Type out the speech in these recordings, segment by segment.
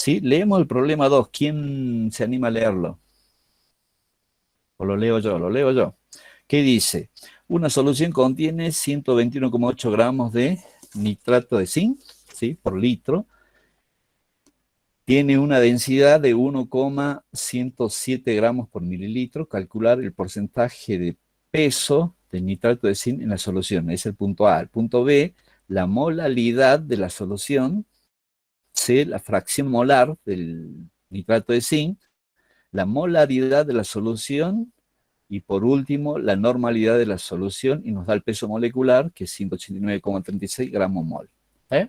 ¿Sí? Leemos el problema 2. ¿Quién se anima a leerlo? ¿O lo leo yo? Lo leo yo. ¿Qué dice? Una solución contiene 121,8 gramos de nitrato de zinc, ¿sí? Por litro. Tiene una densidad de 1,107 gramos por mililitro. Calcular el porcentaje de peso del nitrato de zinc en la solución. Es el punto A. El punto B, la molaridad de la solución. C, la fracción molar del nitrato de zinc. La molaridad de la solución. Y por último, la normalidad de la solución. Y nos da el peso molecular, que es 189,36 gramos mol. ¿Eh?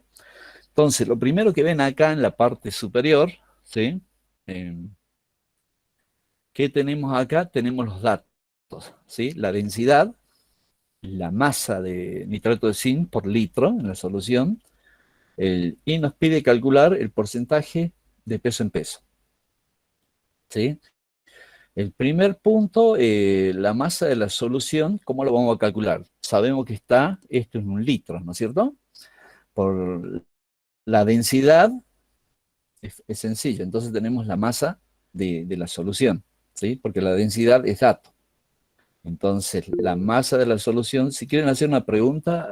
Entonces, lo primero que ven acá en la parte superior, ¿sí? ¿Qué tenemos acá? Tenemos los datos, ¿sí? La densidad, la masa de nitrato de zinc por litro en la solución, y nos pide calcular el porcentaje de peso en peso, ¿sí? El primer punto, la masa de la solución, ¿cómo lo vamos a calcular? Sabemos que está esto en un litro, ¿no es cierto? Por la densidad es sencillo, entonces tenemos la masa de la solución, ¿sí? Porque la densidad es dato. Entonces, la masa de la solución, si quieren hacer una pregunta,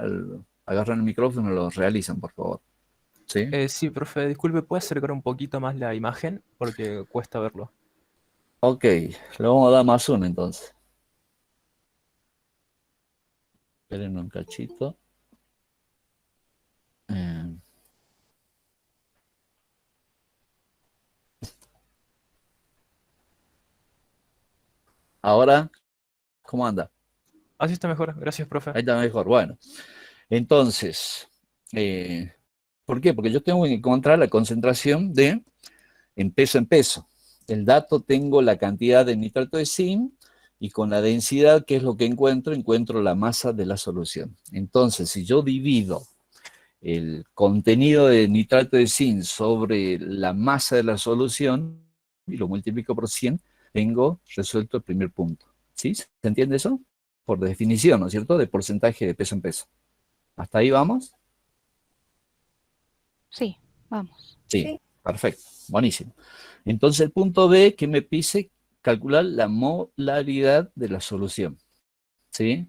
agarran el micrófono y lo realizan, por favor. ¿Sí? Sí, profe, disculpe, ¿puede acercar un poquito más la imagen? Porque cuesta verlo. Ok, le vamos a dar más uno entonces. Esperen un cachito. Eh, ahora, ¿cómo anda? Así está mejor, gracias, profe. Ahí está mejor. Bueno, entonces, eh, ¿por qué? Porque yo tengo que encontrar la concentración en peso. El dato tengo la cantidad de nitrato de zinc y con la densidad, ¿qué es lo que encuentro la masa de la solución. Entonces, si yo divido el contenido de nitrato de zinc sobre la masa de la solución y lo multiplico por 100, tengo resuelto el primer punto. ¿Sí? ¿Se entiende eso? Por definición, ¿no es cierto? De porcentaje de peso en peso. ¿Hasta ahí vamos? Sí, vamos. Sí, perfecto, buenísimo. Entonces el punto B que me pide calcular la molaridad de la solución. ¿Sí?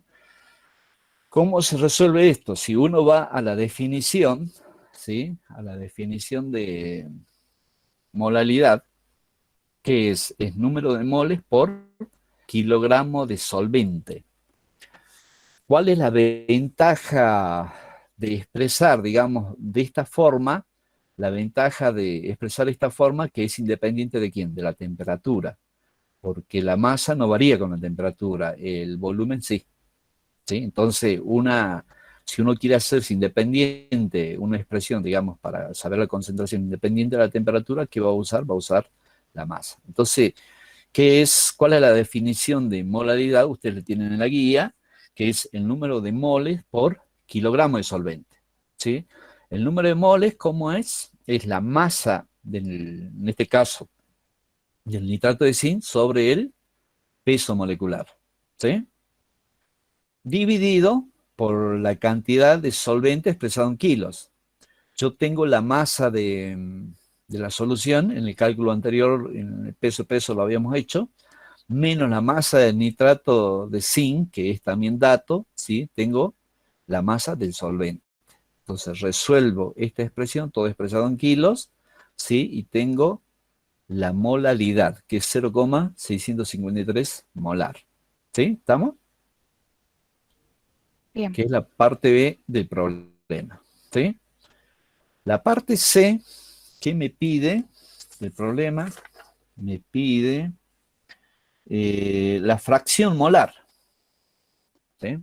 ¿Cómo se resuelve esto? Si uno va a la definición, ¿sí? A la definición de molaridad, que es número de moles por kilogramo de solvente. ¿Cuál es la ventaja de expresar, digamos, de esta forma? La ventaja de expresar esta forma que es independiente de quién, de la temperatura, porque la masa no varía con la temperatura, el volumen sí. ¿Sí? Entonces, si uno quiere hacerse independiente, una expresión, digamos, para saber la concentración independiente de la temperatura, ¿qué va a usar? Va a usar la masa. Entonces, ¿cuál es la definición de molaridad? Ustedes lo tienen en la guía, que es el número de moles por kilogramo de solvente. ¿Sí? El número de moles, ¿cómo es? Es la masa, en este caso, del nitrato de zinc sobre el peso molecular. ¿Sí? Dividido por la cantidad de solvente expresado en kilos. Yo tengo la masa de la solución, en el cálculo anterior, en el peso lo habíamos hecho, menos la masa del nitrato de zinc, que es también dato, ¿sí? Tengo la masa del solvente. Entonces resuelvo esta expresión, todo expresado en kilos, ¿sí? Y tengo la molaridad, que es 0,653 molar. ¿Sí? ¿Estamos? Bien. Que es la parte B del problema. ¿Sí? La parte C, ¿qué me pide? El problema me pide la fracción molar. ¿Sí?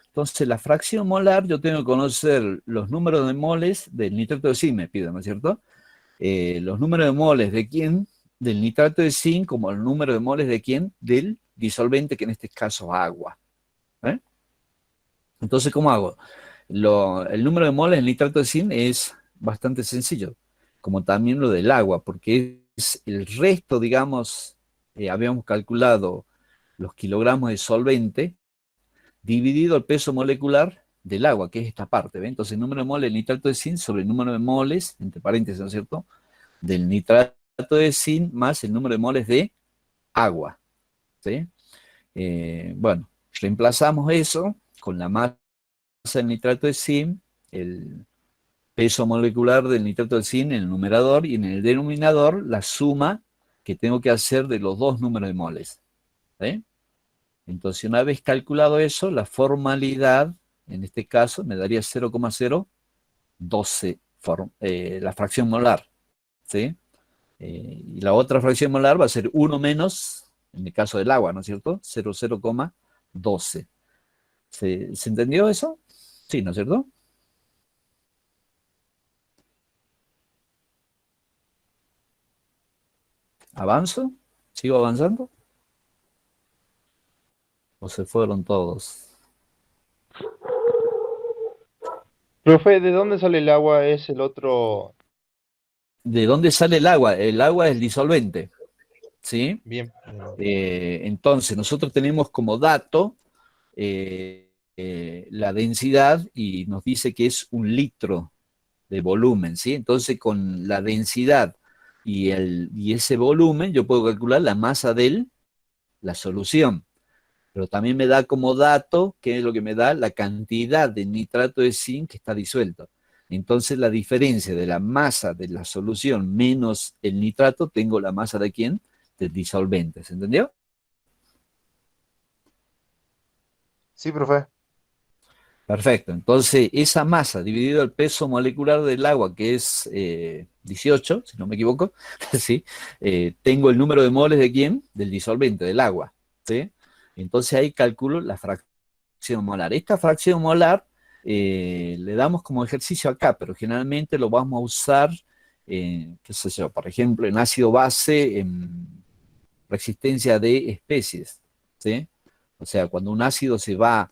Entonces, la fracción molar, yo tengo que conocer los números de moles del nitrato de zinc, me pide, ¿no es cierto? Los números de moles de quién, del nitrato de zinc, como el número de moles de quién, del disolvente, que en este caso agua. ¿Eh? Entonces, ¿cómo hago? El número de moles del nitrato de zinc es bastante sencillo, como también lo del agua, porque es el resto, digamos, habíamos calculado los kilogramos de solvente dividido el peso molecular del agua, que es esta parte, ¿ve? Entonces, el número de moles del nitrato de zinc sobre el número de moles, entre paréntesis, ¿no es cierto?, del nitrato de zinc más el número de moles de agua, ¿sí? Bueno, reemplazamos eso con la masa del nitrato de zinc, el peso molecular del nitrato de zinc en el numerador, y en el denominador la suma que tengo que hacer de los dos números de moles, ¿sí? Entonces, una vez calculado eso, la formalidad, en este caso, me daría 0,012, la fracción molar, ¿sí? Y la otra fracción molar va a ser 1 menos, en el caso del agua, ¿no es cierto? 0,12. ¿Se entendió eso? Sí, ¿no es cierto? ¿Avanzo? ¿Sigo avanzando? ¿O se fueron todos? Profe, ¿de dónde sale el agua? Es el otro. ¿De dónde sale el agua? El agua es el disolvente, ¿sí? Bien. Entonces, nosotros tenemos como dato la densidad y nos dice que es 1 litro de volumen, ¿sí? Entonces, con la densidad y ese volumen, yo puedo calcular la masa de la solución. Pero también me da como dato, que es lo que me da la cantidad de nitrato de zinc que está disuelto. Entonces, la diferencia de la masa de la solución menos el nitrato, tengo la masa de quién? Del disolvente, ¿se entendió? Sí, profe. Perfecto. Entonces, esa masa dividido el peso molecular del agua, que es 18, si no me equivoco, ¿sí? Tengo el número de moles de quién? Del disolvente, del agua, ¿sí? Entonces ahí calculo la fracción molar. Esta fracción molar le damos como ejercicio acá, pero generalmente lo vamos a usar, qué sé yo, por ejemplo, en ácido base, en resistencia de especies, ¿sí? O sea, cuando un ácido se va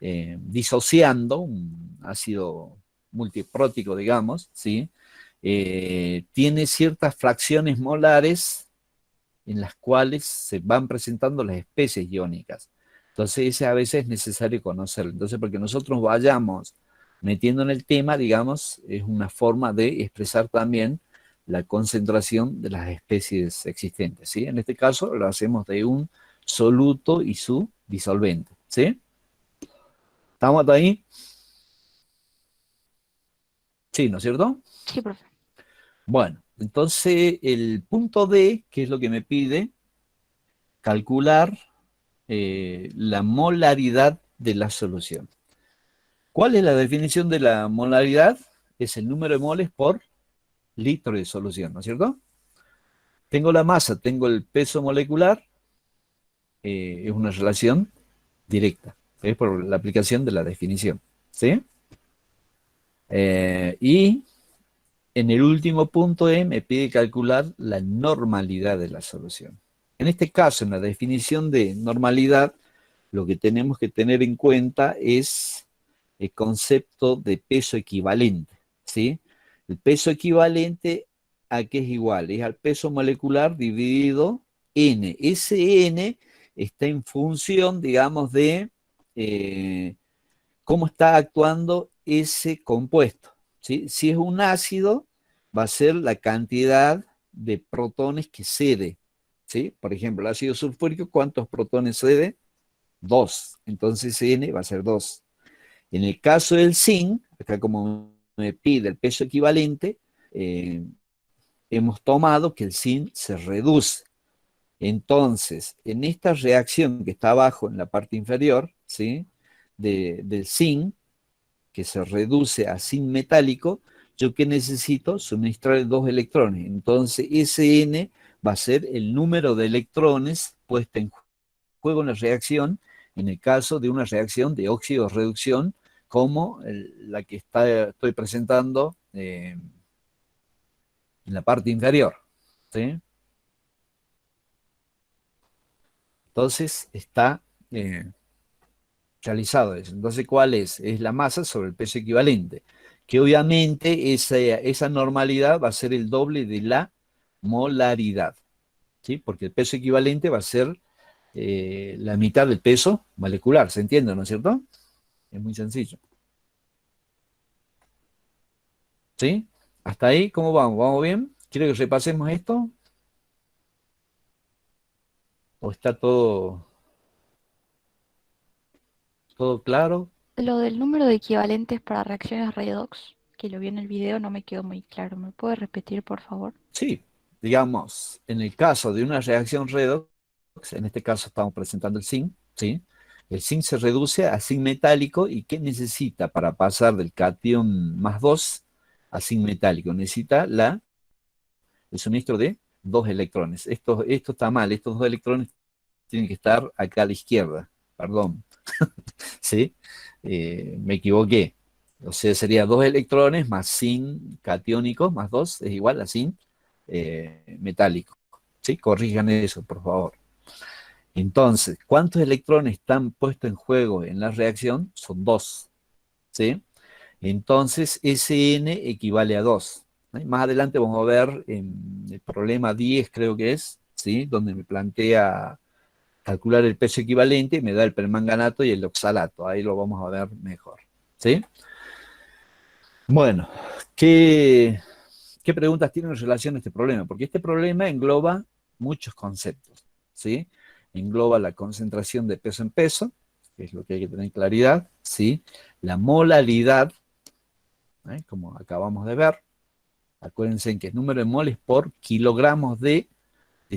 disociando, un ácido multiprótico, digamos, ¿sí? Tiene ciertas fracciones molares en las cuales se van presentando las especies iónicas. Entonces, ese a veces es necesario conocerlo. Entonces, porque nosotros vayamos metiendo en el tema, digamos, es una forma de expresar también la concentración de las especies existentes, ¿sí? En este caso, lo hacemos de un soluto y su disolvente, ¿sí? ¿Estamos hasta ahí? Sí, ¿no es cierto? Sí, profe. Bueno, entonces el punto D, que es lo que me pide, calcular la molaridad de la solución. ¿Cuál es la definición de la molaridad? Es el número de moles por litro de solución, ¿no es cierto? Tengo la masa, tengo el peso molecular, es una relación directa, es por la aplicación de la definición, ¿sí? Y en el último punto E me pide calcular la normalidad de la solución. En este caso, en la definición de normalidad, lo que tenemos que tener en cuenta es el concepto de peso equivalente, ¿sí? El peso equivalente, ¿a qué es igual? Es al peso molecular dividido N. Ese N está en función, digamos, de cómo está actuando ese compuesto, ¿sí? Si es un ácido, va a ser la cantidad de protones que cede, ¿sí? Por ejemplo, el ácido sulfúrico, ¿cuántos protones cede? 2. Entonces N va a ser 2. En el caso del zinc, acá como me pide el peso equivalente, eh, hemos tomado que el zinc se reduce. Entonces, en esta reacción que está abajo en la parte inferior, ¿sí? Del zinc, que se reduce a zinc metálico, yo que necesito suministrar 2 electrones. Entonces, Sn va a ser el número de electrones puesto en juego en la reacción, en el caso de una reacción de óxido-reducción, como la que estoy presentando en la parte inferior, ¿sí? Entonces, está realizado eso. Entonces, ¿cuál es? Es la masa sobre el peso equivalente, que obviamente esa normalidad va a ser el doble de la molaridad, ¿sí? Porque el peso equivalente va a ser la mitad del peso molecular, ¿se entiende, no es cierto? Es muy sencillo. ¿Sí? ¿Hasta ahí cómo vamos? ¿Vamos bien? ¿Quiere que repasemos esto? ¿O está todo claro? Lo del número de equivalentes para reacciones redox, que lo vi en el video, no me quedó muy claro. ¿Me puede repetir, por favor? Sí, digamos, en el caso de una reacción redox, en este caso estamos presentando el zinc, ¿sí? El zinc se reduce a zinc metálico. ¿Y qué necesita para pasar del cation +2 a zinc metálico? Necesita el suministro de 2 electrones. Esto está mal, estos 2 electrones tienen que estar acá a la izquierda, perdón, ¿sí? Me equivoqué. O sea, sería 2 electrones más zinc catiónico más 2 es igual a zinc metálico. ¿Sí? Corrijan eso, por favor. Entonces, ¿cuántos electrones están puestos en juego en la reacción? Son 2. ¿Sí? Entonces, Sn equivale a 2. Más adelante vamos a ver en el problema 10, creo que es, ¿sí? Donde me plantea calcular el peso equivalente, me da el permanganato y el oxalato. Ahí lo vamos a ver mejor. ¿Sí? Bueno, ¿qué preguntas tienen en relación a este problema? Porque este problema engloba muchos conceptos. ¿Sí? Engloba la concentración de peso en peso, que es lo que hay que tener claridad. ¿Sí? La molaridad, como acabamos de ver. Acuérdense que el número de moles por kilogramos de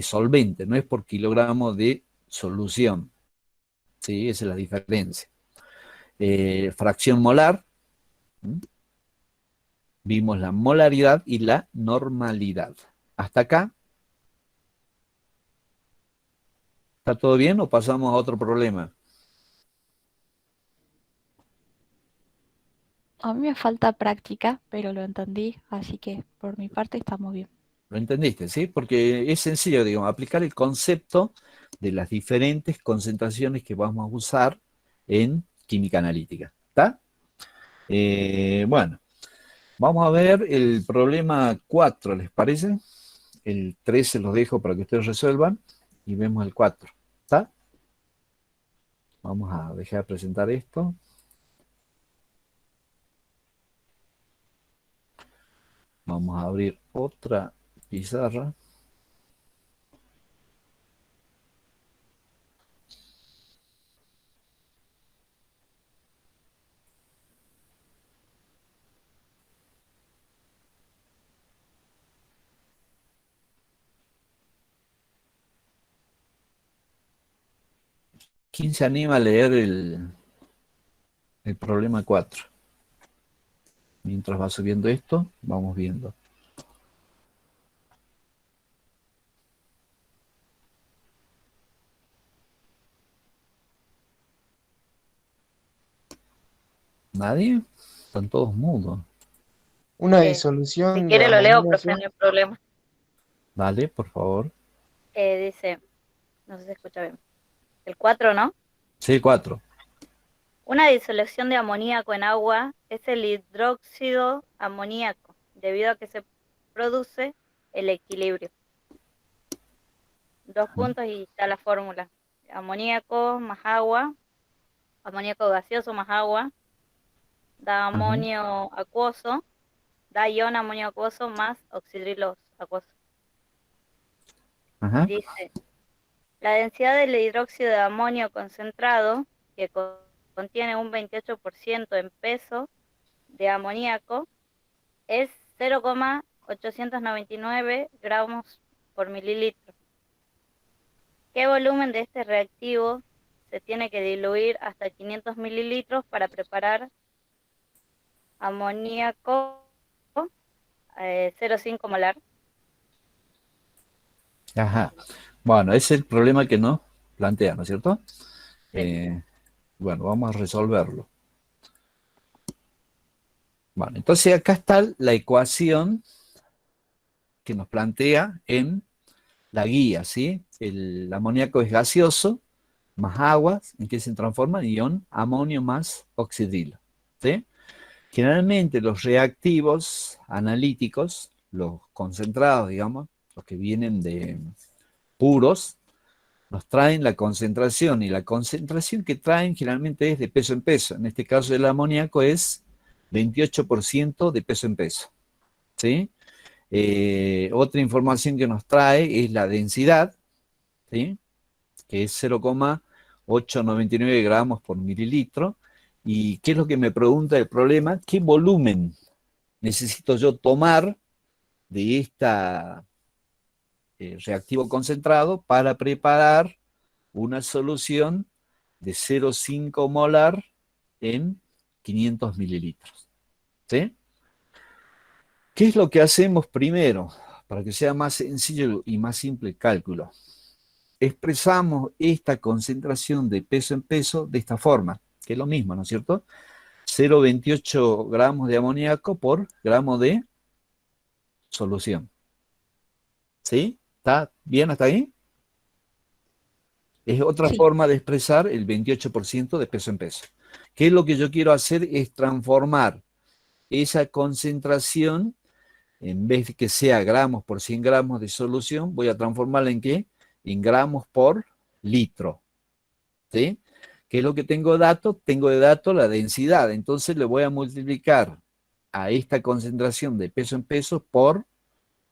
solvente, no es por kilogramo de solución. ¿Sí? Esa es la diferencia. Fracción molar. Vimos la molaridad y la normalidad. ¿Hasta acá? ¿Está todo bien o pasamos a otro problema? A mí me falta práctica, pero lo entendí, así que por mi parte estamos bien. ¿Lo entendiste? ¿Sí? Porque es sencillo, digamos, aplicar el concepto de las diferentes concentraciones que vamos a usar en química analítica. ¿Está? Bueno, vamos a ver el problema 4, ¿les parece? El 3 se los dejo para que ustedes resuelvan y vemos el 4. ¿Está? Vamos a dejar de presentar esto. Vamos a abrir otra pizarra. ¿Quién se anima a leer el problema 4? Mientras va subiendo esto, vamos viendo. ¿Nadie? Están todos mudos. Una Si disolución de quiere lo leo, profe, amonio. no hay problema. Dale, por favor. Dice, no sé si se escucha bien. El 4, ¿no? Sí, 4. Una disolución de amoníaco en agua es el hidróxido amoníaco, debido a que se produce el equilibrio. 2 puntos y está la fórmula. Amoníaco más agua, amoníaco gaseoso más agua, da amonio acuoso, da ion amonio acuoso más oxidrilos acuoso. Ajá. Dice, la densidad del hidróxido de amonio concentrado, que contiene un 28% en peso de amoníaco, es 0,899 gramos por mililitro. ¿Qué volumen de este reactivo se tiene que diluir hasta 500 mililitros para preparar amoníaco 0,5 molar? Ajá. Bueno, ese es el problema que nos plantea, ¿no es cierto? Sí. Bueno, vamos a resolverlo. Bueno, entonces acá está la ecuación que nos plantea en la guía, ¿sí? El amoníaco es gaseoso, más agua, ¿en qué se transforma? Ion amonio más oxidrilo, ¿sí? Generalmente los reactivos analíticos, los concentrados, digamos, los que vienen de puros, nos traen la concentración, y la concentración que traen generalmente es de peso en peso. En este caso el amoníaco es 28% de peso en peso, ¿sí? Otra información que nos trae es la densidad, ¿sí? Que es 0,899 gramos por mililitro. ¿Y qué es lo que me pregunta el problema? ¿Qué volumen necesito yo tomar de esta reactivo concentrado para preparar una solución de 0,5 molar en 500 mililitros? ¿Sí? ¿Qué es lo que hacemos primero? Para que sea más sencillo y más simple el cálculo. Expresamos esta concentración de peso en peso de esta forma, que es lo mismo, ¿no es cierto? 0,28 gramos de amoníaco por gramo de solución. ¿Sí? ¿Está bien hasta ahí? Es otra Sí. forma de expresar el 28% de peso en peso. ¿Qué es lo que yo quiero hacer? Es transformar esa concentración, en vez de que sea gramos por 100 gramos de solución, voy a transformarla en ¿qué? En gramos por litro. ¿Sí? ¿Qué es lo que tengo de dato? Tengo de dato la densidad. Entonces le voy a multiplicar a esta concentración de peso en peso por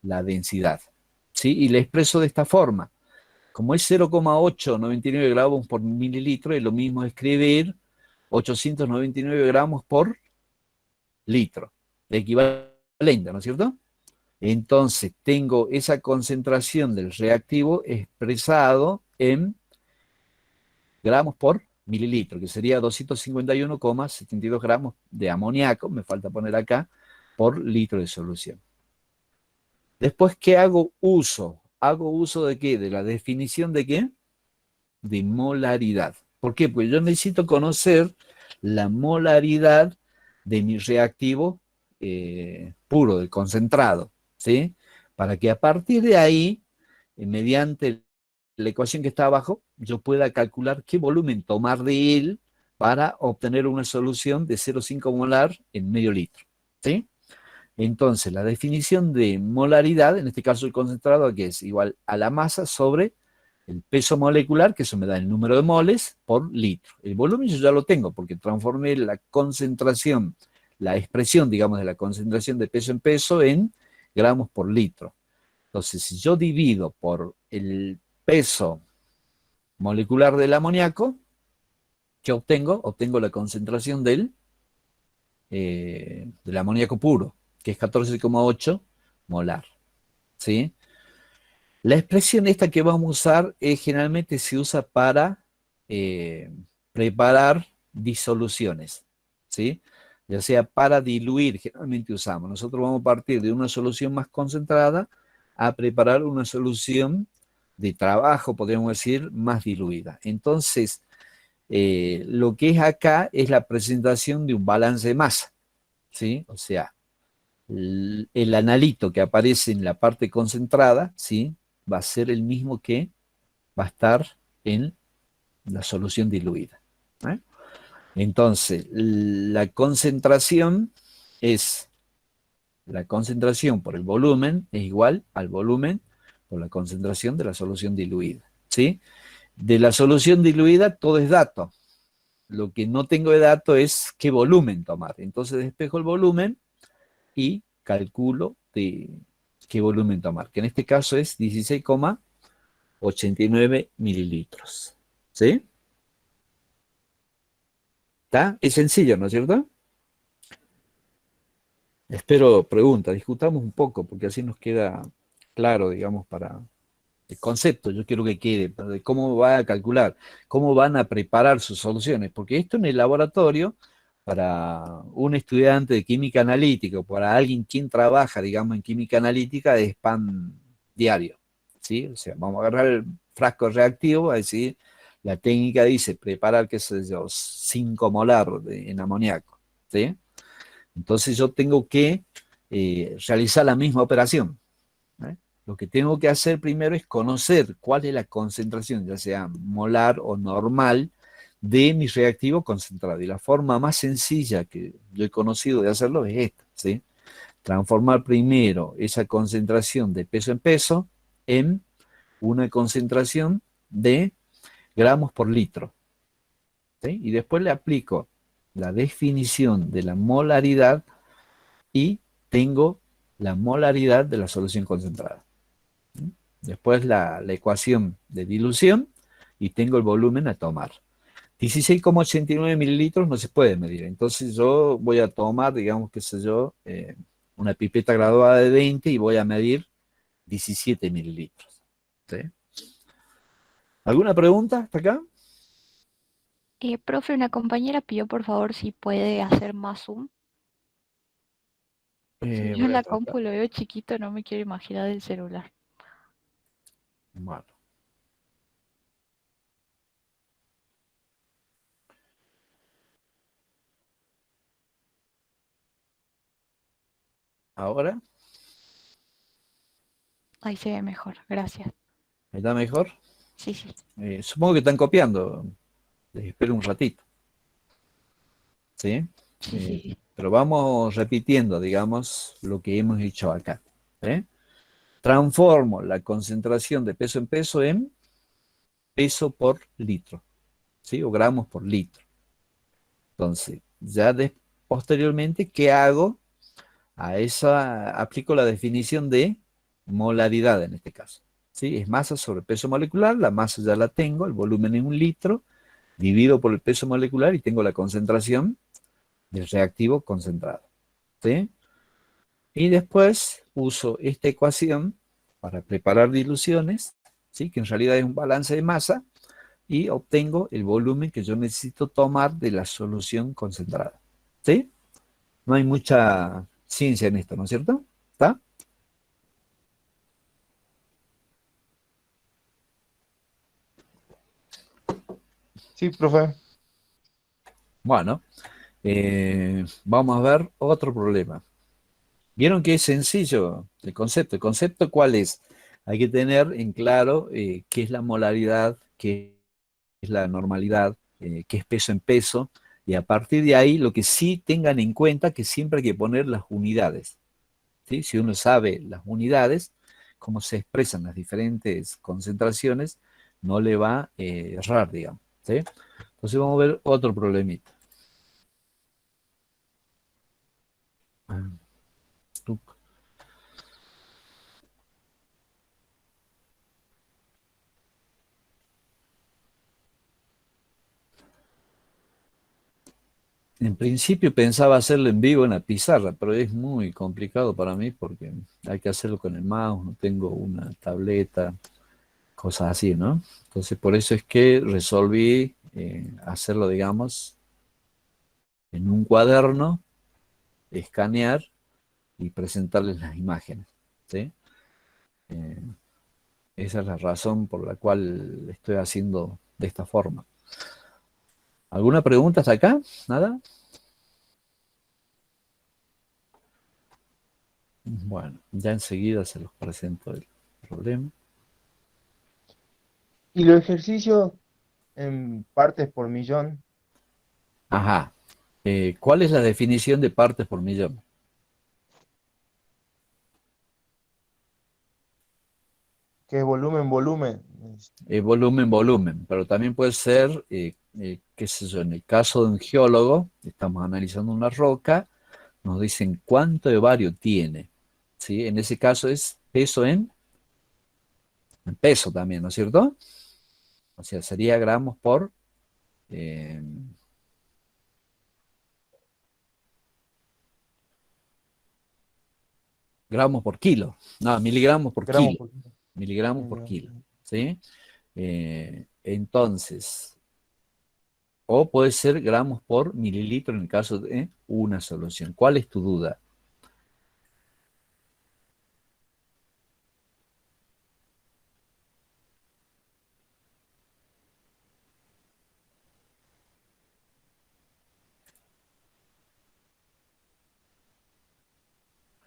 la densidad. ¿Sí? Y le expreso de esta forma. Como es 0,899 gramos por mililitro, es lo mismo escribir 899 gramos por litro. Equivalente, ¿no es cierto? Entonces tengo esa concentración del reactivo expresado en gramos por mililitro, que sería 251,72 gramos de amoníaco, me falta poner acá, por litro de solución. Después, ¿qué hago uso? ¿Hago uso de qué? De la definición de qué? De molaridad. ¿Por qué? Pues yo necesito conocer la molaridad de mi reactivo puro, del concentrado, ¿sí? Para que a partir de ahí, mediante la ecuación que está abajo, yo pueda calcular qué volumen tomar de él para obtener una solución de 0,5 molar en medio litro, ¿sí? Entonces, la definición de molaridad, en este caso el concentrado, que es igual a la masa sobre el peso molecular, que eso me da el número de moles por litro. El volumen yo ya lo tengo, porque transformé la concentración, la expresión, digamos, de la concentración de peso en peso en gramos por litro. Entonces, si yo divido por el peso molecular del amoníaco, ¿qué obtengo? Obtengo la concentración del amoníaco puro, que es 14,8 molar, ¿sí? La expresión esta que vamos a usar generalmente se usa para preparar disoluciones, ¿sí? Ya sea para diluir, generalmente usamos. Nosotros vamos a partir de una solución más concentrada a preparar una solución de trabajo, podríamos decir, más diluida. Entonces, lo que es acá es la presentación de un balance de masa, ¿sí? O sea, el analito que aparece en la parte concentrada, ¿sí? Va a ser el mismo que va a estar en la solución diluida. ¿Eh? Entonces, la concentración por el volumen es igual al volumen por la concentración de la solución diluida, ¿sí? De la solución diluida todo es dato. Lo que no tengo de dato es qué volumen tomar. Entonces despejo el volumen y calculo de qué volumen tomar, que en este caso es 16,89 mililitros. ¿Sí? ¿Está? Es sencillo, ¿no es cierto? Espero preguntas, discutamos un poco, porque así nos queda claro, digamos, para el concepto. Yo quiero que quede, de cómo va a calcular, cómo van a preparar sus soluciones, porque esto en el laboratorio, para un estudiante de química analítica, o para alguien quien trabaja, digamos, en química analítica, es pan diario, ¿sí? O sea, vamos a agarrar el frasco reactivo, a decir, la técnica dice preparar, qué sé yo, 5 molar en amoníaco, ¿sí? Entonces yo tengo que realizar la misma operación. ¿Eh? Lo que tengo que hacer primero es conocer cuál es la concentración, ya sea molar o normal, de mi reactivo concentrado. Y la forma más sencilla que yo he conocido de hacerlo es esta, ¿sí? Transformar primero esa concentración de peso en peso en una concentración de gramos por litro, ¿sí? Y después le aplico la definición de la molaridad y tengo la molaridad de la solución concentrada. Después la ecuación de dilución y tengo el volumen a tomar. 16,89 mililitros no se puede medir, entonces yo voy a tomar, digamos, qué sé yo, una pipeta graduada de 20 y voy a medir 17 mililitros. ¿Sí? ¿Alguna pregunta hasta acá? Profe, una compañera pidió por favor si puede hacer más zoom. Si yo Voy en a la tratar. compu lo veo chiquito, no me quiero imaginar el celular. Bueno. Ahora, Ahí se ve mejor, gracias. ¿está mejor? Sí, sí. Supongo que están copiando. Les espero un ratito. ¿Sí? Sí, sí, sí. Pero vamos repitiendo, digamos, lo que hemos hecho acá. ¿Sí? Transformo la concentración de peso en peso en peso por litro, ¿sí? O gramos por litro. Entonces, ya posteriormente, ¿qué hago? A esa aplico la definición de molaridad en este caso. ¿Sí? Es masa sobre peso molecular, la masa ya la tengo, el volumen es 1 litro, divido por el peso molecular y tengo la concentración del reactivo concentrado. ¿Sí? Y después uso esta ecuación para preparar diluciones, ¿sí? Que en realidad es un balance de masa, y obtengo el volumen que yo necesito tomar de la solución concentrada. ¿Sí? No hay mucha ciencia en esto, ¿no es cierto? ¿Está? Sí, profe. Bueno, vamos a ver otro problema. ¿Vieron que es sencillo el concepto? ¿El concepto cuál es? Hay que tener en claro qué es la molaridad, qué es la normalidad, qué es peso en peso, y a partir de ahí lo que sí tengan en cuenta que siempre hay que poner las unidades. ¿Sí? Si uno sabe las unidades, cómo se expresan las diferentes concentraciones, no le va a errar, digamos. ¿Sí? Entonces vamos a ver otro problemita. En principio pensaba hacerlo en vivo en la pizarra, pero es muy complicado para mí porque hay que hacerlo con el mouse, no tengo una tableta, cosas así, ¿no? Entonces por eso es que resolví hacerlo, digamos, en un cuaderno, escanear y presentarles las imágenes, ¿sí? Eh, Esa es la razón por la cual estoy haciendo de esta forma. ¿Alguna pregunta hasta acá? ¿Nada? Bueno, ya enseguida se los presento el problema. Y los ejercicios en partes por millón, Ajá. ¿Cuál es la definición de partes por millón? que es volumen, volumen. Volumen, volumen, pero también puede ser, qué sé yo, en el caso de un geólogo, estamos analizando una roca, nos dicen cuánto de bario tiene, ¿sí? En ese caso es peso en peso también, ¿no es cierto? O sea, sería gramos por eh, gramos por kilo, no, miligramos por Gramos kilo, por kilo. miligramos por kilo, ¿sí? Entonces, o puede ser gramos por mililitro en el caso de una solución. ¿Cuál es tu duda?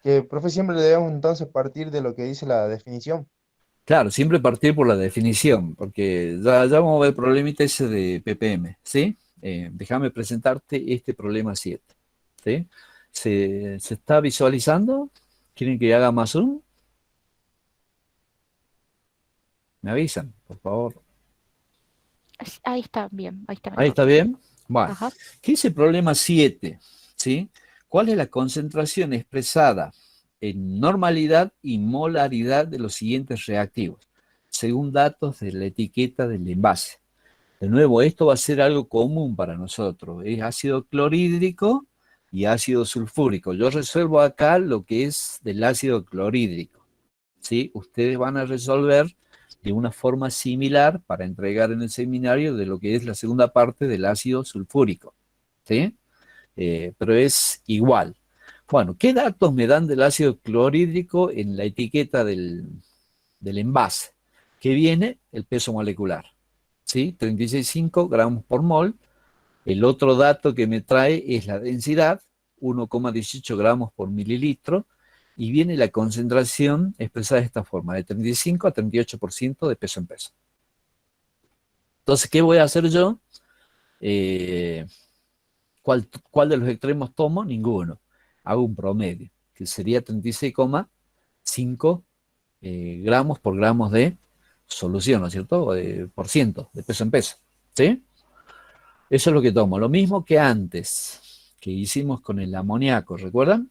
Que, profe, siempre debemos entonces partir de lo que dice la definición. Claro, siempre partir por la definición, porque ya vamos a ver el problemita ese de ppm, ¿sí? Déjame presentarte este problema 7, ¿sí? ¿Se está visualizando? ¿Quieren que haga más zoom? Me avisan, por favor. Ahí está bien, ahí está Ahí mejor. está bien. Bueno, Ajá. ¿qué es el problema 7? ¿Sí? ¿Cuál es la concentración expresada en normalidad y molaridad de los siguientes reactivos, según datos de la etiqueta del envase. De nuevo, esto va a ser algo común para nosotros. Es ácido clorhídrico y ácido sulfúrico. Yo resuelvo acá lo que es del ácido clorhídrico, ¿sí? Ustedes van a resolver de una forma similar para entregar en el seminario de lo que es la segunda parte del ácido sulfúrico, ¿sí? Pero es igual. Bueno, ¿qué datos me dan del ácido clorhídrico en la etiqueta del envase? Que viene el peso molecular, ¿sí? 36,5 gramos por mol. El otro dato que me trae es la densidad, 1,18 gramos por mililitro, y viene la concentración expresada de esta forma, de 35 a 38% de peso en peso. Entonces, ¿qué voy a hacer yo? ¿Cuál de los extremos tomo? Ninguno. Hago un promedio, que sería 36,5 gramos por gramos de solución, ¿no es cierto? O de por ciento, de peso en peso, ¿sí? Eso es lo que tomo. Lo mismo que antes, que hicimos con el amoníaco, ¿recuerdan?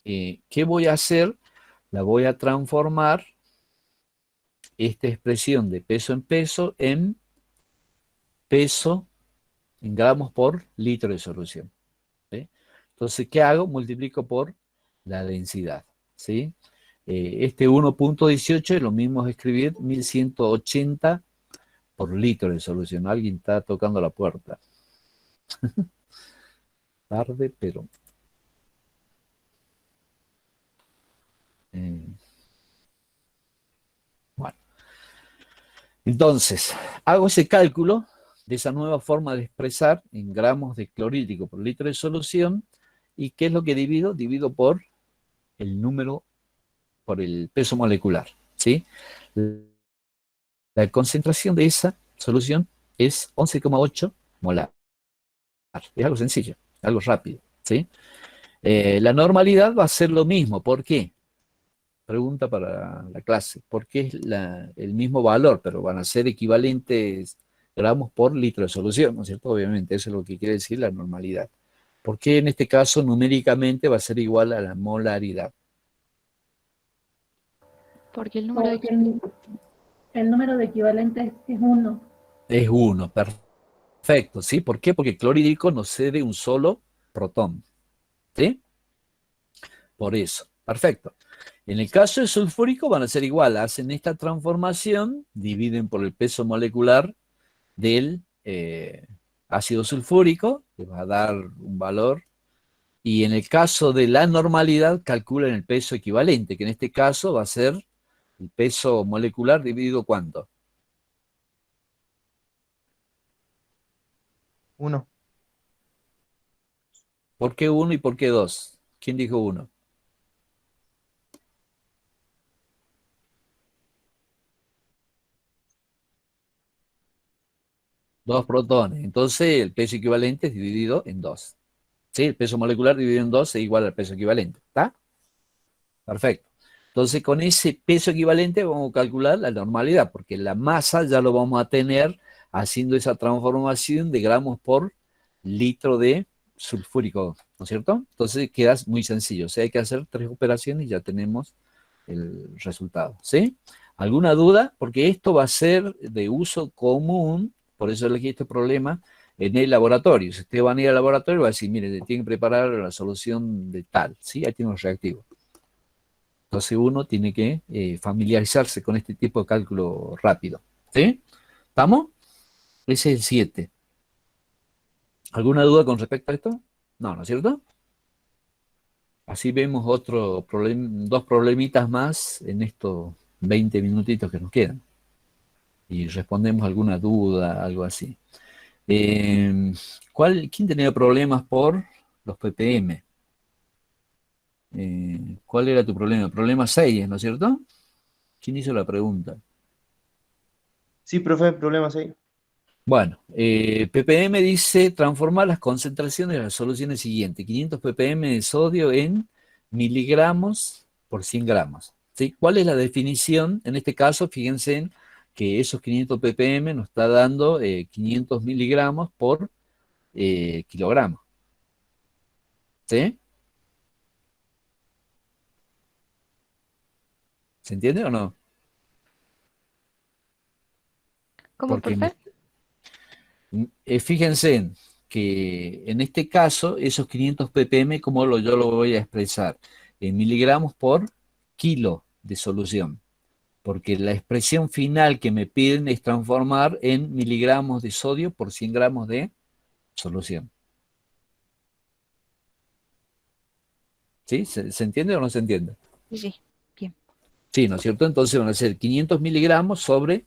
¿Qué voy a hacer? La voy a transformar, esta expresión de peso en peso en gramos por litro de solución, ¿sí? Entonces, ¿qué hago? Multiplico por la densidad, ¿sí? Este 1,18 es lo mismo que escribir 1180 por litro de solución. Alguien está tocando la puerta. Tarde, pero... bueno. Entonces, hago ese cálculo de esa nueva forma de expresar en gramos de clorhídrico por litro de solución. ¿Y qué es lo que divido? Divido por el número, por el peso molecular, ¿sí? La concentración de esa solución es 11,8 molar. Es algo sencillo, algo rápido, ¿sí? La normalidad va a ser lo mismo. ¿Por qué? Pregunta para la clase. ¿Por qué es el mismo valor? Pero van a ser equivalentes gramos por litro de solución, ¿no es cierto? Obviamente, eso es lo que quiere decir la normalidad. ¿Por qué en este caso numéricamente va a ser igual a la molaridad? Porque el número de Porque el número de equivalentes es 1. Es 1, perfecto, ¿sí? ¿Por qué? Porque el clorhídrico nos cede un solo protón, ¿sí? Por eso, perfecto. En el caso del sulfúrico van a ser igual, hacen esta transformación, dividen por el peso molecular del ácido sulfúrico, que va a dar un valor, y en el caso de la normalidad calculan el peso equivalente, que en este caso va a ser el peso molecular dividido ¿cuánto? 1. ¿Por qué 1 y por qué 2? ¿Quién dijo 1? Dos protones. Entonces el peso equivalente es dividido en 2. ¿Sí? El peso molecular dividido en 2 es igual al peso equivalente. ¿Está? Perfecto. Entonces con ese peso equivalente vamos a calcular la normalidad, porque la masa ya lo vamos a tener haciendo esa transformación de gramos por litro de sulfúrico, ¿no es cierto? Entonces queda muy sencillo. O sea, hay que hacer 3 operaciones y ya tenemos el resultado. ¿Sí? ¿Alguna duda? Porque esto va a ser de uso común, por eso elegí este problema, en el laboratorio. Si ustedes van a ir al laboratorio, va a decir, mire, tienen que preparar la solución de tal, ¿sí? Ahí tiene un reactivo. Entonces uno tiene que familiarizarse con este tipo de cálculo rápido. ¿Sí? ¿Estamos? Ese es el 7. ¿Alguna duda con respecto a esto? No, ¿no es cierto? Así vemos dos problemitas más en estos 20 minutitos que nos quedan. Y respondemos alguna duda, algo así. ¿Quién tenía problemas por los ppm? ¿Cuál era tu problema? Problema 6, ¿no es cierto? ¿Quién hizo la pregunta? Sí, profe, problema 6. Bueno, ppm dice transformar las concentraciones de las soluciones siguientes. 500 ppm de sodio en miligramos por 100 gramos. ¿Sí? ¿Cuál es la definición? En este caso, fíjense en que esos 500 ppm nos está dando 500 miligramos por kilogramo. ¿Sí? ¿Se entiende o no? ¿Cómo, Porque profe? fíjense que en este caso, esos 500 ppm, yo lo voy a expresar? En miligramos por kilo de solución. Porque la expresión final que me piden es transformar en miligramos de sodio por 100 gramos de solución. ¿Sí? ¿Se entiende o no se entiende? Sí, sí, bien. Sí, ¿no es cierto? Entonces van a ser 500 miligramos sobre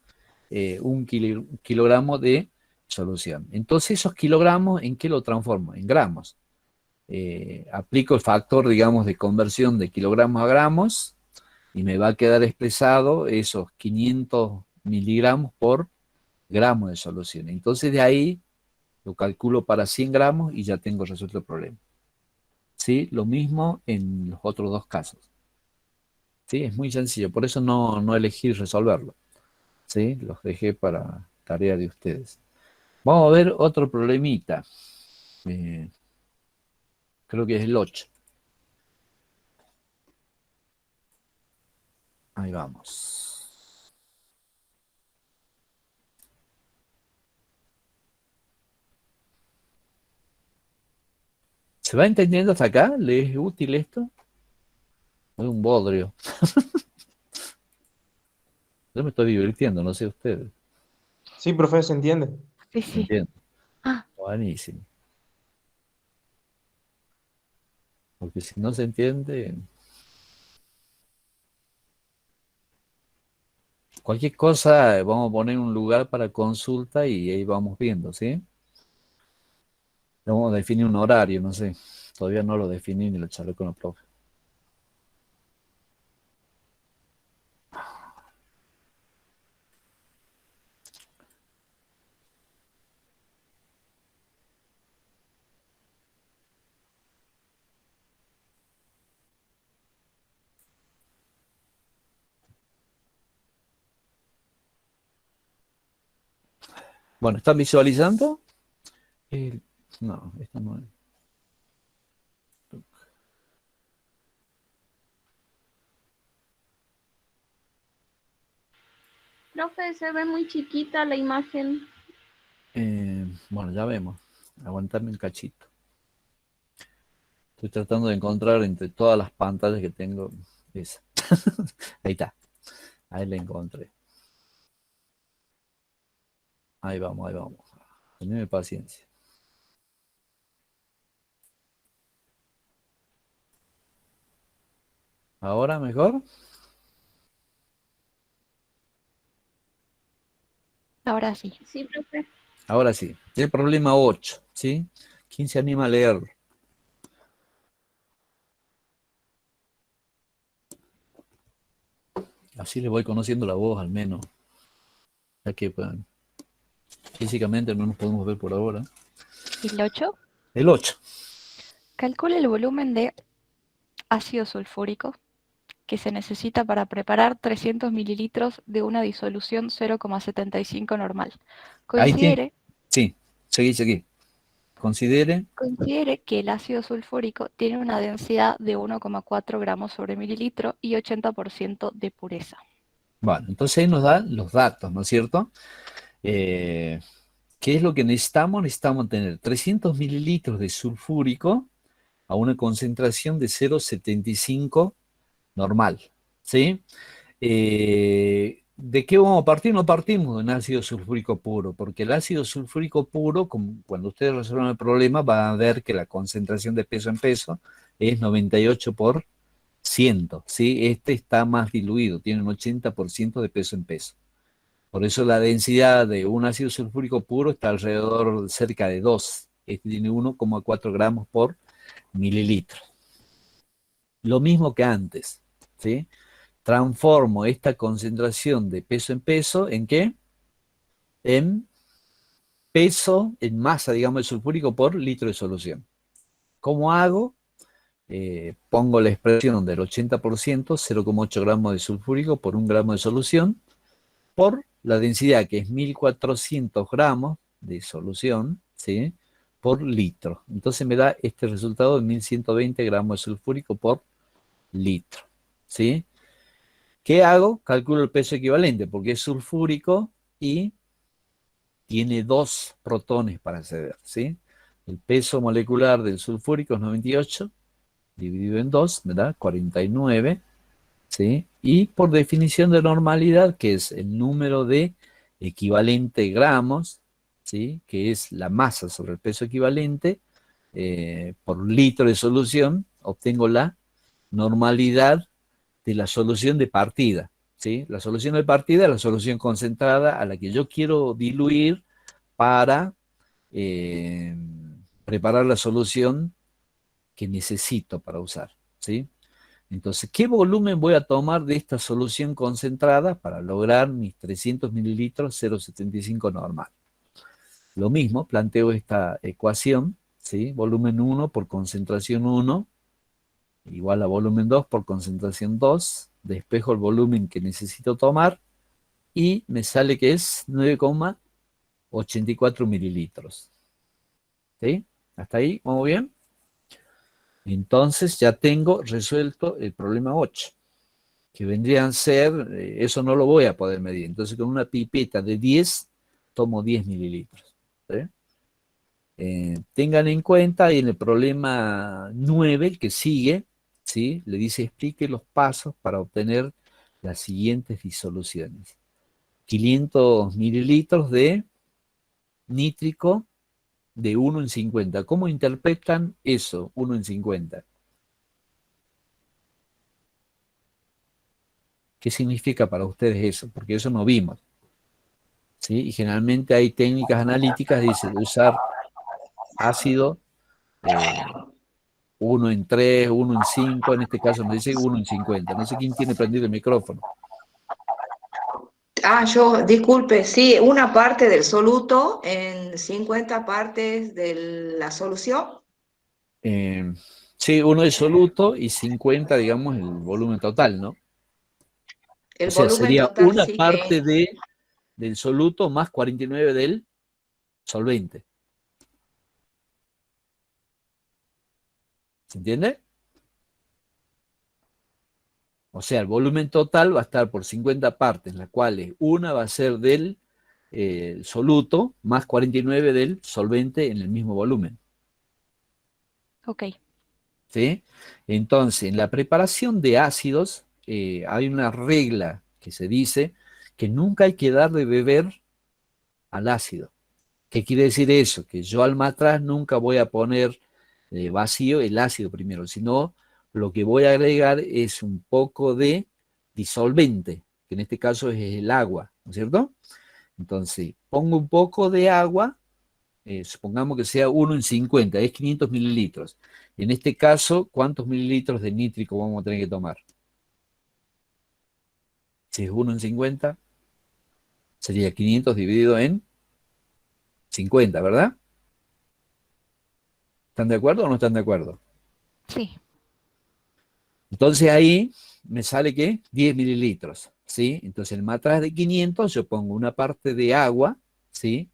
un kilogramo de solución. Entonces esos kilogramos, ¿en qué lo transformo? En gramos. Aplico el factor, digamos, de conversión de kilogramos a gramos y me va a quedar expresado esos 500 miligramos por gramo de solución. Entonces de ahí lo calculo para 100 gramos y ya tengo resuelto el problema. ¿Sí? Lo mismo en los otros dos casos. ¿Sí? Es muy sencillo, por eso no elegí resolverlo. ¿Sí? Los dejé para tarea de ustedes. Vamos a ver otro problemita. Creo que es el 8. Ahí vamos. ¿Se va entendiendo hasta acá? ¿Les es útil esto? Es un bodrio. Yo me estoy divirtiendo, no sé ustedes. Sí, profe, se entiende. Sí, sí. Entiendo. Ah, Buenísimo. Porque si no se entiende, cualquier cosa, vamos a poner un lugar para consulta y ahí vamos viendo, ¿sí? Vamos a definir un horario, no sé. Todavía no lo definí ni lo charlé con el profe. Bueno, ¿están visualizando? No, esto no es. Profe, se ve muy chiquita la imagen. Bueno, ya vemos. Aguantame un cachito. Estoy tratando de encontrar entre todas las pantallas que tengo esa. Ahí está. Ahí la encontré. Ahí vamos, ahí vamos. Teneme paciencia. ¿Ahora mejor? ahora sí. Sí, profe. Ahora sí. El problema 8, ¿sí? ¿Quién se anima a leerlo? Así le voy conociendo la voz al menos. Ya que bueno, físicamente no nos podemos ver por ahora. ¿El 8? El 8. Calcula el volumen de ácido sulfúrico que se necesita para preparar 300 mililitros de una disolución 0,75 normal. Ahí tiene. Considere, Sí, seguí. Considere. considere que el ácido sulfúrico tiene una densidad de 1,4 gramos sobre mililitro y 80% de pureza. Bueno, entonces ahí nos dan los datos, ¿no es cierto? ¿Qué es lo que necesitamos? Necesitamos tener 300 mililitros de sulfúrico a una concentración de 0,75 normal, ¿sí? ¿De qué vamos a partir? No partimos de un ácido sulfúrico puro, porque el ácido sulfúrico puro, cuando ustedes resuelvan el problema, van a ver que la concentración de peso en peso es 98%, ¿sí? Este está más diluido, tiene un 80% de peso en peso. Por eso la densidad de un ácido sulfúrico puro está alrededor cerca de 2. Este tiene 1,4 gramos por mililitro. Lo mismo que antes, ¿sí? Transformo esta concentración de peso en peso, ¿en qué? En peso, en masa, digamos, de sulfúrico por litro de solución. ¿Cómo hago? Pongo la expresión del 80%, 0,8 gramos de sulfúrico por 1 gramo de solución, por la densidad que es 1400 gramos de solución, ¿sí? Por litro. Entonces me da este resultado de 1120 gramos de sulfúrico por litro, ¿sí? ¿Qué hago? Calculo el peso equivalente, porque es sulfúrico y tiene 2 protones para acceder, ¿sí? El peso molecular del sulfúrico es 98, dividido en 2, ¿verdad? 49, ¿sí? Y por definición de normalidad, que es el número de equivalente gramos, ¿sí? Que es la masa sobre el peso equivalente, por litro de solución, obtengo la normalidad de la solución de partida, ¿sí? La solución de partida es la solución concentrada a la que yo quiero diluir para preparar la solución que necesito para usar, ¿sí? Entonces, ¿qué volumen voy a tomar de esta solución concentrada para lograr mis 300 mililitros 0,75 normal? Lo mismo, planteo esta ecuación, ¿sí? Volumen 1 por concentración 1 igual a volumen 2 por concentración 2, despejo el volumen que necesito tomar y me sale que es 9,84 mililitros. ¿Sí? ¿Hasta ahí? ¿Vamos bien? Entonces ya tengo resuelto el problema 8, que vendrían a ser, eso no lo voy a poder medir, entonces con una pipeta de 10 tomo 10 mililitros. ¿Sí? Tengan en cuenta, y en el problema 9, el que sigue, ¿sí? Le dice explique los pasos para obtener las siguientes disoluciones. 500 mililitros de nítrico de 1 en 50. ¿Cómo interpretan eso, 1 en 50? ¿Qué significa para ustedes eso? Porque eso no vimos, ¿sí? Y generalmente hay técnicas analíticas, dice, de usar ácido 1 en 3, 1 en 5, en este caso me dice 1 en 50. No sé quién tiene prendido el micrófono. Yo, disculpe, sí, una parte del soluto en 50 partes de la solución. Sí, 1 es soluto y 50, digamos, el volumen total, ¿no? El O sea, volumen sería total una sí parte que... del soluto más 49 del solvente. ¿Se entiende? O sea, el volumen total va a estar por 50 partes, las cuales una va a ser del soluto más 49 del solvente en el mismo volumen. Ok. ¿Sí? Entonces, en la preparación de ácidos hay una regla que se dice que nunca hay que dar de beber al ácido. ¿Qué quiere decir eso? Que yo al matraz nunca voy a poner vacío el ácido primero, sino lo que voy a agregar es un poco de disolvente, que en este caso es el agua, ¿no es cierto? Entonces, pongo un poco de agua, supongamos que sea 1 en 50, es 500 mililitros. En este caso, ¿cuántos mililitros de nítrico vamos a tener que tomar? Si es 1 en 50, sería 500 dividido en 50, ¿verdad? ¿Están de acuerdo o no están de acuerdo? Sí. Entonces ahí me sale que 10 mililitros, ¿sí? Entonces el matraz de 500 yo pongo una parte de agua, ¿sí?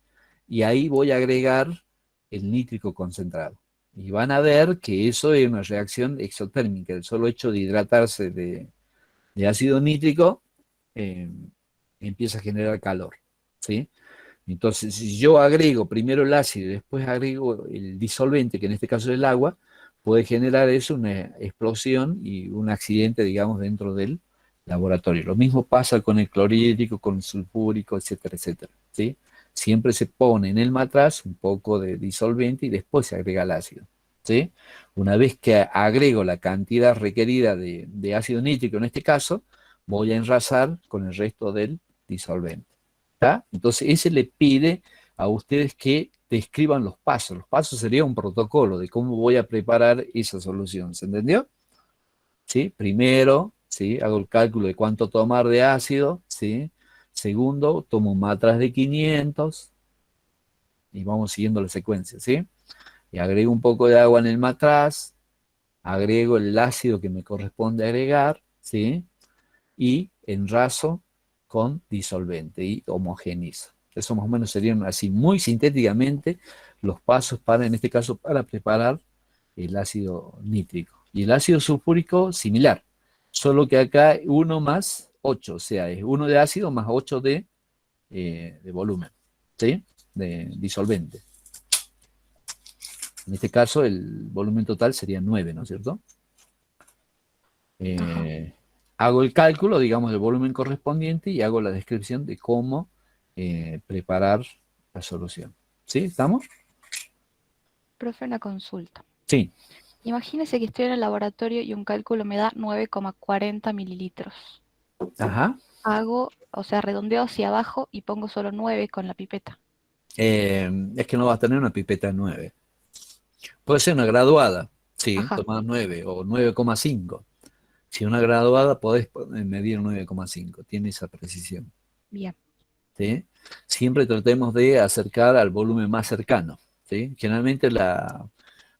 Y ahí voy a agregar el nítrico concentrado. Y van a ver que eso es una reacción exotérmica. El solo hecho de hidratarse de ácido nítrico empieza a generar calor, ¿sí? Entonces, si yo agrego primero el ácido y después agrego el disolvente, que en este caso es el agua, puede generar eso una explosión y un accidente, digamos, dentro del laboratorio. Lo mismo pasa con el clorhídrico, con el sulfúrico, etcétera, etcétera, ¿sí? Siempre se pone en el matraz un poco de disolvente y después se agrega el ácido, ¿sí? Una vez que agrego la cantidad requerida de ácido nítrico, en este caso, voy a enrasar con el resto del disolvente. ¿Está? Entonces, ese le pide a ustedes que describan los pasos. Los pasos sería un protocolo de cómo voy a preparar esa solución. ¿Se entendió? ¿Sí? Primero, ¿sí? Hago el cálculo de cuánto tomar de ácido, ¿sí? Segundo, tomo un matraz de 500 y vamos siguiendo la secuencia, ¿sí? Y agrego un poco de agua en el matraz, agrego el ácido que me corresponde agregar, ¿sí? Y enraso con disolvente y homogenizo. Eso más o menos serían así muy sintéticamente los pasos para, en este caso, para preparar el ácido nítrico. Y el ácido sulfúrico similar, solo que acá uno más 8, o sea, es 1 de ácido más 8 de volumen, ¿sí? De disolvente. En este caso, el volumen total sería 9, ¿no es cierto? Hago el cálculo, digamos, del volumen correspondiente y hago la descripción de cómo preparar la solución. ¿Sí? ¿Estamos? Profe, una consulta. Sí. Imagínese que estoy en el laboratorio y un cálculo me da 9,40 mililitros. Ajá. Hago, o sea, redondeo hacia abajo y pongo solo 9 con la pipeta. Es que no vas a tener una pipeta 9. Puede ser una graduada, sí, Ajá. tomás 9 o 9,5. Si una graduada podés medir 9,5, tiene esa precisión. Bien. ¿Sí? Siempre tratemos de acercar al volumen más cercano, ¿sí? Generalmente la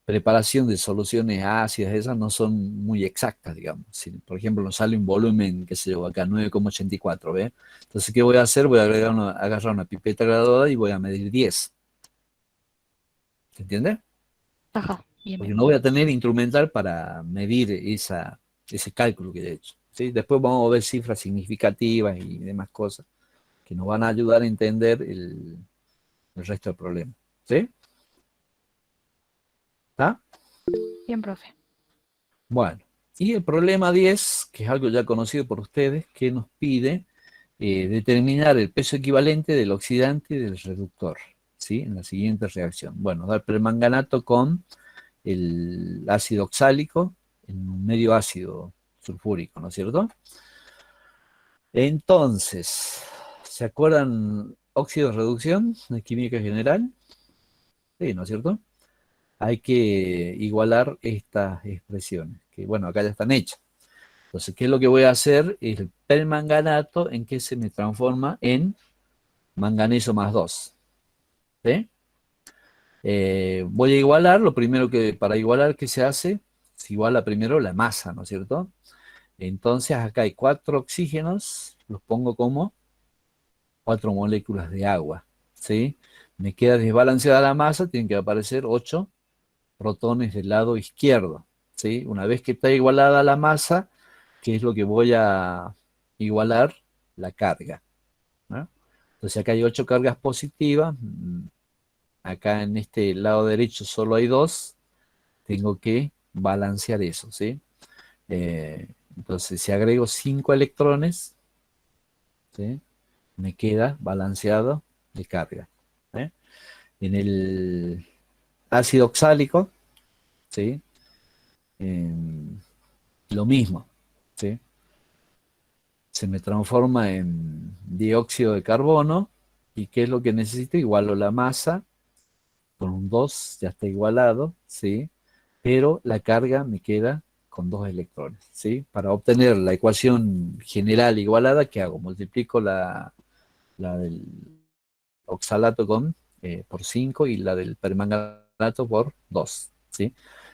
preparación de soluciones ácidas, esas no son muy exactas, digamos. Si, por ejemplo, nos sale un volumen, qué sé yo, acá 9,84, ¿ves? Entonces, ¿qué voy a hacer? Voy a agarrar una pipeta graduada y voy a medir 10. ¿Se entiende? Ajá. Bien, Porque bien. no voy a tener instrumental para medir ese cálculo que he hecho, ¿sí? Después vamos a ver cifras significativas y demás cosas que nos van a ayudar a entender el resto del problema. ¿Sí? ¿Está? Bien, profe. Bueno, y el problema 10, que es algo ya conocido por ustedes, que nos pide determinar el peso equivalente del oxidante y del reductor, ¿sí? En la siguiente reacción. Bueno, da el permanganato con el ácido oxálico en un medio ácido sulfúrico, ¿no es cierto? Entonces, ¿se acuerdan óxido de reducción de química general? Sí, ¿no es cierto? Hay que igualar estas expresiones, que bueno, acá ya están hechas. Entonces, ¿qué es lo que voy a hacer? El permanganato, ¿en qué se me transforma? En manganeso más 2. ¿Sí? Voy a igualar, lo primero que, para igualar, ¿qué se hace? Se iguala primero la masa, ¿no es cierto? Entonces, acá hay 4 oxígenos, los pongo como 4 moléculas de agua, ¿sí? Me queda desbalanceada la masa, tienen que aparecer 8 protones del lado izquierdo, ¿sí? Una vez que está igualada la masa, ¿qué es lo que voy a igualar? La carga, ¿no? Entonces acá hay 8 cargas positivas, acá en este lado derecho solo hay 2, tengo que balancear eso, ¿sí? Entonces si agrego 5 electrones, ¿sí? Me queda balanceado de carga, ¿sí? En el ácido oxálico, ¿sí? Lo mismo, ¿sí? Se me transforma en dióxido de carbono. ¿Y qué es lo que necesito? Igualo la masa, con un 2 ya está igualado, ¿sí? Pero la carga me queda con 2 electrones, ¿sí? Para obtener la ecuación general igualada, ¿qué hago? Multiplico la del oxalato por 5 y la del permanganato por 2, ¿sí?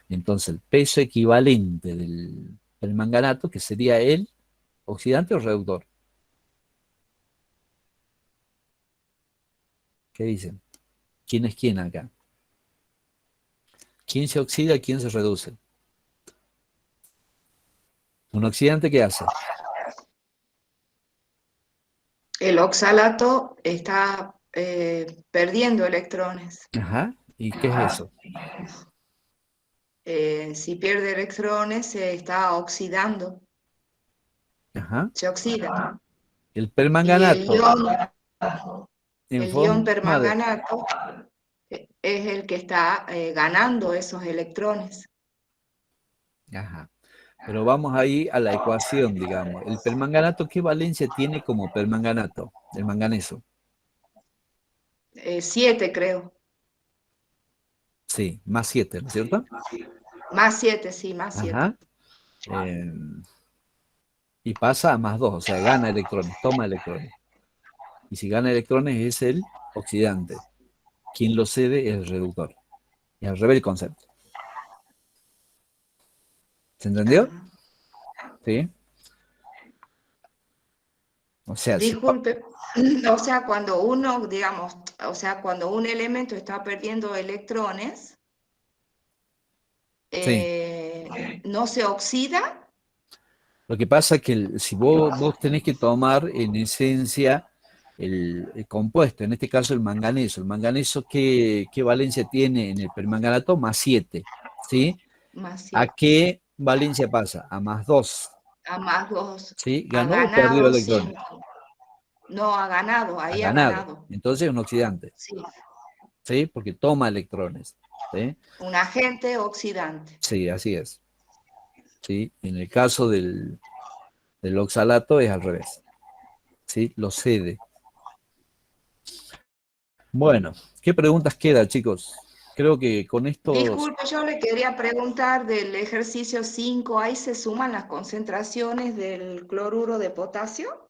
Entonces el peso equivalente del permanganato, que sería el oxidante o reductor. ¿Qué dicen? ¿Quién es quién acá? ¿Quién se oxida, quién se reduce? ¿Un oxidante qué hace? El oxalato está perdiendo electrones. Ajá. ¿Y qué es eso? Si pierde electrones, se está oxidando, Ajá. se oxida. El Y permanganato en el ion forma de... permanganato es el que está ganando esos electrones. Ajá. Pero vamos ahí a la ecuación, digamos. El permanganato, ¿qué valencia tiene como permanganato? El manganeso. 7, creo. Sí, más 7, ¿no es cierto? Más 7, sí, más 7. Ajá. Y pasa a más 2, o sea, gana electrones, toma electrones. Y si gana electrones es el oxidante. Quien lo cede es el reductor. Y al revés el concepto. ¿Se entendió? ¿Sí? O sea, Disculpe, o sea, cuando uno, digamos, o sea, cuando un elemento está perdiendo electrones, sí. no se oxida. Lo que pasa es que si vos tenés que tomar en esencia el compuesto, en este caso el manganeso, ¿qué valencia tiene en el permanganato? Más 7, ¿sí? Más ¿A 7. qué valencia pasa? A más 2, A más 2. ¿sí? Ha ¿Ganó o perdió ganado electrones? 5. No, ha ganado, Ha ahí ha ganado. ganado. Entonces es un oxidante, Sí. ¿sí? Porque toma electrones, ¿sí? Un agente oxidante. Sí, así es. ¿Sí? En el caso del oxalato es al revés, ¿sí? Lo cede. Bueno, ¿qué preguntas queda, chicos? Creo que con esto... Disculpe, yo le quería preguntar del ejercicio 5, ¿ahí se suman las concentraciones del cloruro de potasio?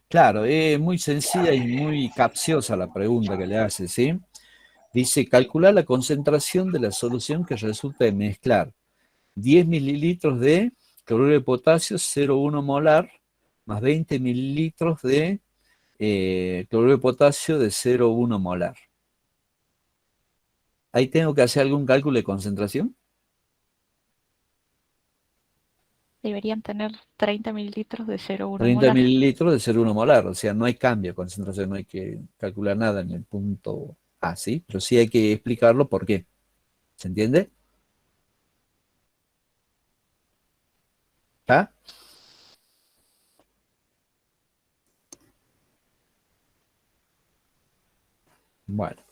Claro, es muy sencilla y muy capciosa la pregunta que le hace, ¿sí? Dice, calcular la concentración de la solución que resulta de mezclar 10 mililitros de cloruro de potasio 0,1 molar más 20 mililitros de cloruro de potasio de 0,1 molar. ¿Ahí tengo que hacer algún cálculo de concentración? Deberían tener 30 mililitros de 0,1 30 molar. mililitros de 0,1 molar, o sea, no hay cambio de concentración, no hay que calcular nada en el punto A, ¿sí? Pero sí hay que explicarlo por qué. ¿Se entiende? ¿Está? Bueno.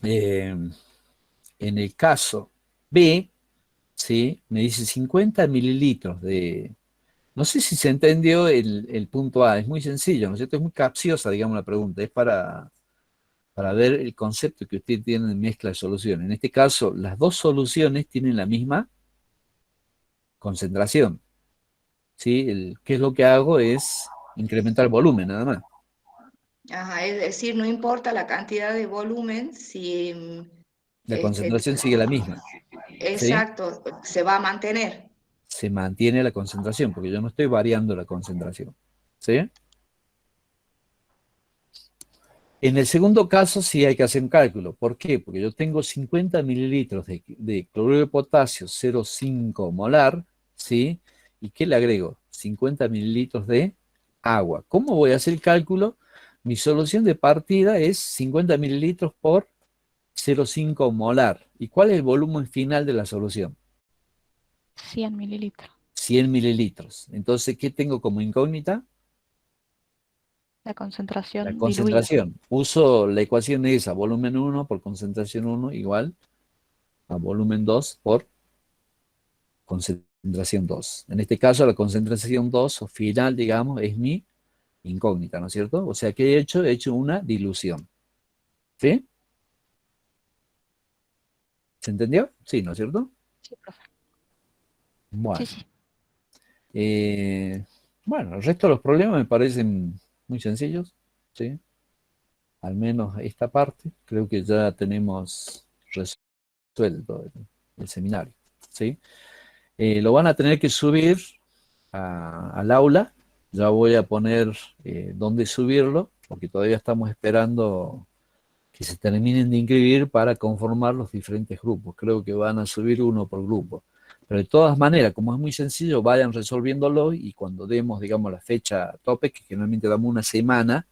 En el caso B, ¿sí? Me dice 50 mililitros de... No sé si se entendió el punto A, es muy sencillo, ¿no es cierto? Es muy capciosa, digamos, la pregunta, es para ver el concepto que usted tiene de mezcla de soluciones. En este caso, las dos soluciones tienen la misma concentración, ¿sí? ¿Qué es lo que hago? Es incrementar el volumen, nada más. Ajá, es decir, no importa la cantidad de volumen, si La concentración sigue la misma, ¿sí? exacto, se va a mantener. Se mantiene la concentración, porque yo no estoy variando la concentración, ¿sí? En el segundo caso sí hay que hacer un cálculo. ¿Por qué? Porque yo tengo 50 mililitros de cloruro de potasio 0,5 molar, ¿sí? ¿Y qué le agrego? 50 mililitros de agua. ¿Cómo voy a hacer el cálculo? Mi solución de partida es 50 mililitros por 0,5 molar. ¿Y cuál es el volumen final de la solución? 100 mililitros. 100 mililitros. Entonces, ¿qué tengo como incógnita? La concentración La diluida. concentración. Uso la ecuación esa, volumen 1 por concentración 1 igual a volumen 2 por concentración 2. En este caso, la concentración 2 o final, digamos, es mi incógnita, ¿no es cierto? O sea, ¿qué he hecho? He hecho una dilución. ¿Sí? ¿Se entendió? Sí, ¿no es cierto? Sí, profe. Bueno. Sí, sí. Bueno, el resto de los problemas me parecen muy sencillos, ¿sí? Al menos esta parte, creo que ya tenemos resuelto el seminario, ¿sí? Lo van a tener que subir al aula. Ya voy a poner dónde subirlo, porque todavía estamos esperando que se terminen de inscribir para conformar los diferentes grupos. Creo que van a subir uno por grupo. Pero de todas maneras, como es muy sencillo, vayan resolviéndolo y cuando demos, digamos, la fecha tope, que generalmente damos una semana,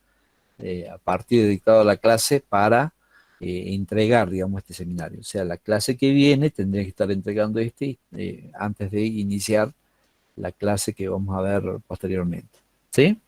a partir de dictado la clase para entregar, digamos, este seminario. O sea, la clase que viene tendría que estar entregando antes de iniciar la clase que vamos a ver posteriormente. ¿Sí?